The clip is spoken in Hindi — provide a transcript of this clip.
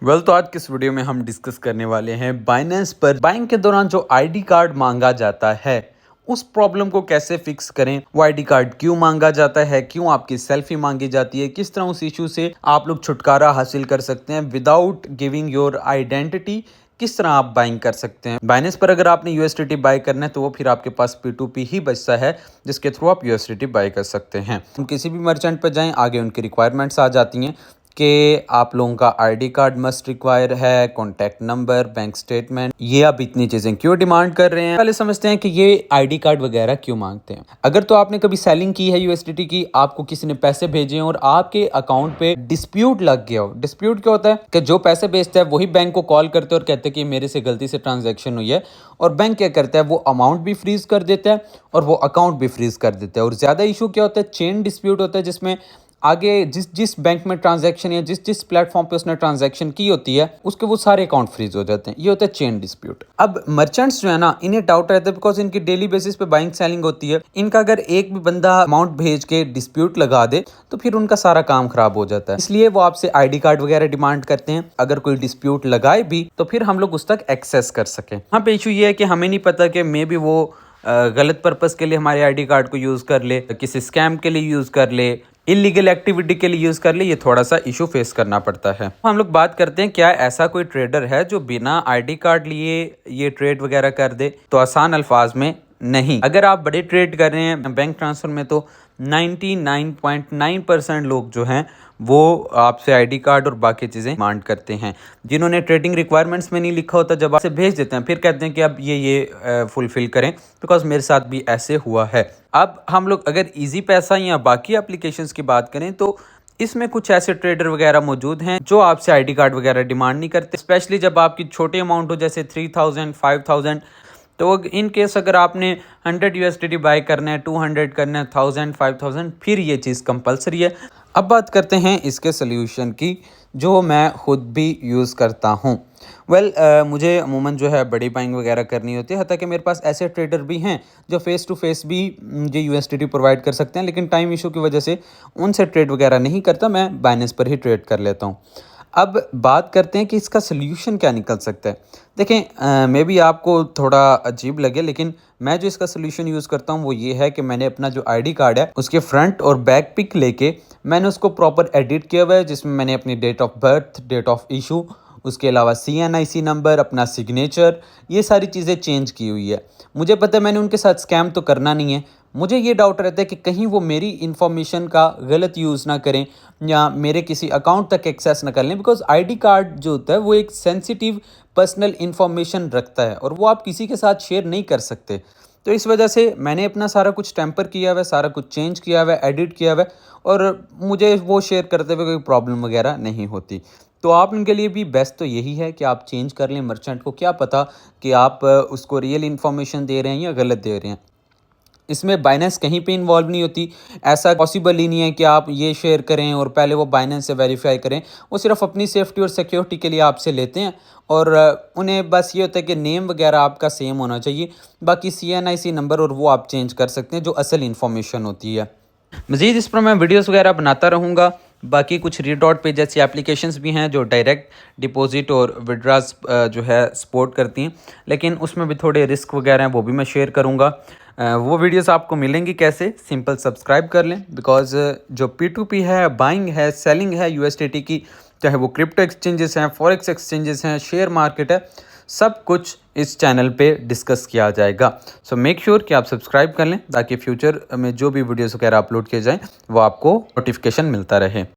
तो आज के इस वीडियो में हम डिस्कस करने वाले हैं बाइनेंस पर बाइंग के दौरान जो आईडी कार्ड मांगा जाता है उस प्रॉब्लम को कैसे फिक्स करें। वो आईडी कार्ड क्यों मांगा जाता है, क्यों आपकी सेल्फी मांगी जाती है, किस तरह उस इशू से आप लोग छुटकारा हासिल कर सकते हैं विदाउट गिविंग योर आइडेंटिटी। किस तरह आप बाइंग कर सकते हैं। बाइनेंस पर अगर आपने यूएसडीटी बाय करना है तो वो फिर आपके पास P2P ही बचता है जिसके थ्रू आप यूएसडीटी बाय कर सकते हैं। हम किसी भी मर्चेंट पर जाएं, आगे उनकी रिक्वायरमेंट्स आ जाती हैं कि आप लोगों का आईडी कार्ड मस्ट रिक्वायर है, कॉन्टैक्ट नंबर, बैंक स्टेटमेंट। ये आप इतनी चीज़ें क्यों डिमांड कर रहे हैं। पहले समझते हैं कि ये आईडी कार्ड वगैरह क्यों मांगते हैं। अगर तो आपने कभी सेलिंग की है यूएसडीटी की, आपको किसी ने पैसे भेजे और आपके अकाउंट पे डिस्प्यूट लग गया हो। डिस्प्यूट क्या होता है कि जो पैसे भेजता है वही बैंक को कॉल करते हैं और कहते हैं कि मेरे से गलती से ट्रांजेक्शन हुई है, और बैंक क्या करता है वो अमाउंट भी फ्रीज कर देता है और वो अकाउंट भी फ्रीज कर देता है। और ज़्यादा इशू क्या होता है, चेन डिस्प्यूट होता है, जिसमें आगे जिस जिस बैंक में ट्रांजैक्शन या जिस जिस प्लेटफॉर्म पे उसने ट्रांजैक्शन की होती है उसके वो सारे अकाउंट फ्रीज हो जाते हैं। ये होता है चेन डिस्प्यूट। अब मर्चेंट्स जो है ना, इन्हें डाउट रहता है बिकॉज इनकी डेली बेसिस पे बाइंग सेलिंग होती है। इनका अगर एक भी बंदा अमाउंट भेज के डिस्प्यूट लगा दे तो फिर उनका सारा काम खराब हो जाता है। इसलिए वो आपसे आईडी कार्ड वगैरह डिमांड करते हैं। अगर कोई डिस्प्यूट लगाए भी तो फिर हम लोग उस तक एक्सेस कर सकें। यहाँ पे इशू ये है कि हमें नहीं पता कि मे बी वो गलत पर्पस के लिए हमारे आईडी कार्ड को यूज कर ले, किसी स्कैम के लिए यूज कर ले, इलीगल एक्टिविटी के लिए यूज कर ले। ये थोड़ा सा इशू फेस करना पड़ता है। हम लोग बात करते हैं क्या ऐसा कोई ट्रेडर है जो बिना आईडी कार्ड लिए ये ट्रेड वगैरह कर दे। तो आसान अल्फाज में नहीं। अगर आप बड़े ट्रेड कर रहे हैं बैंक ट्रांसफर में तो 99.9% लोग जो हैं वो आपसे आईडी कार्ड और बाकी चीज़ें डिमांड करते हैं। जिन्होंने ट्रेडिंग रिक्वायरमेंट्स में नहीं लिखा होता जब आपसे भेज देते हैं फिर कहते हैं कि अब ये फुलफिल करें, बिकॉज मेरे साथ भी ऐसे हुआ है। अब हम लोग अगर इजी पैसा या बाकी एप्लीकेशंस की बात करें तो इसमें कुछ ऐसे ट्रेडर वगैरह मौजूद हैं जो आपसे आईडी कार्ड वगैरह डिमांड नहीं करते, स्पेशली जब आपकी छोटी अमाउंट हो जैसे 3000 5000। तो इन केस अगर आपने 100 यूएसडीटी बाय करना है, 200 करना है, 1000 5000, फिर ये चीज़ कंपलसरी है। अब बात करते हैं इसके सोल्यूशन की जो मैं खुद भी यूज़ करता हूँ। मुझे अमूमन जो है बड़ी बाइंग वगैरह करनी होती है, हालांकि मेरे पास ऐसे ट्रेडर भी हैं जो फेस टू फेस भी मुझे यूएसडीटी प्रोवाइड कर सकते हैं, लेकिन टाइम इशू की वजह से उनसे ट्रेड वगैरह नहीं करता, मैं बाइनेंस पर ही ट्रेड कर लेता हूँ। अब बात करते हैं कि इसका सोल्यूशन क्या निकल सकता है। देखें, मे बी आपको थोड़ा अजीब लगे, लेकिन मैं जो इसका सोल्यूशन यूज़ करता हूँ वो ये है कि मैंने अपना जो आईडी कार्ड है उसके फ्रंट और बैक पिक लेके मैंने उसको प्रॉपर एडिट किया हुआ है, जिसमें मैंने अपनी date of birth, date of issue, उसके अलावा CNIC नंबर, अपना सिग्नेचर, ये सारी चीज़ें चेंज की हुई है। मुझे पता है मैंने उनके साथ स्कैम तो करना नहीं है। मुझे ये डाउट रहता है कि कहीं वो मेरी इन्फॉर्मेशन का गलत यूज़ ना करें या मेरे किसी अकाउंट तक एक्सेस ना कर लें, बिकॉज आईडी कार्ड जो होता है वो एक सेंसिटिव पर्सनल इन्फॉर्मेशन रखता है और वो आप किसी के साथ शेयर नहीं कर सकते। तो इस वजह से मैंने अपना सारा कुछ टेम्पर किया हुआ है, सारा कुछ चेंज किया हुआ है, एडिट किया हुआ है, और मुझे वो शेयर करते हुए कोई प्रॉब्लम वगैरह नहीं होती। तो आप इनके लिए भी बेस्ट तो यही है कि आप चेंज कर लें मर्चेंट को। क्या पता कि आप उसको रियल इन्फॉर्मेशन दे रहे हैं या गलत दे रहे हैं। इसमें बाइनेंस कहीं पे इन्वॉल्व नहीं होती। ऐसा पॉसिबल ही नहीं है कि आप ये शेयर करें और पहले वो बाइनेंस से वेरीफाई करें। वो सिर्फ अपनी सेफ्टी और सिक्योरिटी के लिए आपसे लेते हैं, और उन्हें बस ये होता है कि नेम वगैरह आपका सेम होना चाहिए, बाकी CNIC नंबर और वो आप चेंज कर सकते हैं जो असल इन्फॉर्मेशन होती है। मज़ीद इस पर मैं वीडियोस वगैरह बनाता रहूँगा। बाकी कुछ रीडॉट पे जैसी एप्लीकेशंस भी हैं जो डायरेक्ट डिपॉजिट और विड्रास जो है सपोर्ट करती हैं, लेकिन उसमें भी थोड़े रिस्क वगैरह हैं, वो भी मैं शेयर करूँगा। वो वीडियोस आपको मिलेंगी कैसे, सिंपल सब्सक्राइब कर लें, बिकॉज जो P2P है, बाइंग है, सेलिंग है यूएसडीटी की, चाहे वो क्रिप्टो एक्सचेंजेस हैं, फॉरेक्स एक्सचेंजेस हैं, शेयर मार्केट है, सब कुछ इस चैनल पे डिस्कस किया जाएगा। सो मेक श्योर कि आप सब्सक्राइब कर लें ताकि फ्यूचर में जो भी वीडियोस वगैरह अपलोड किए जाएं वो आपको नोटिफिकेशन मिलता रहे।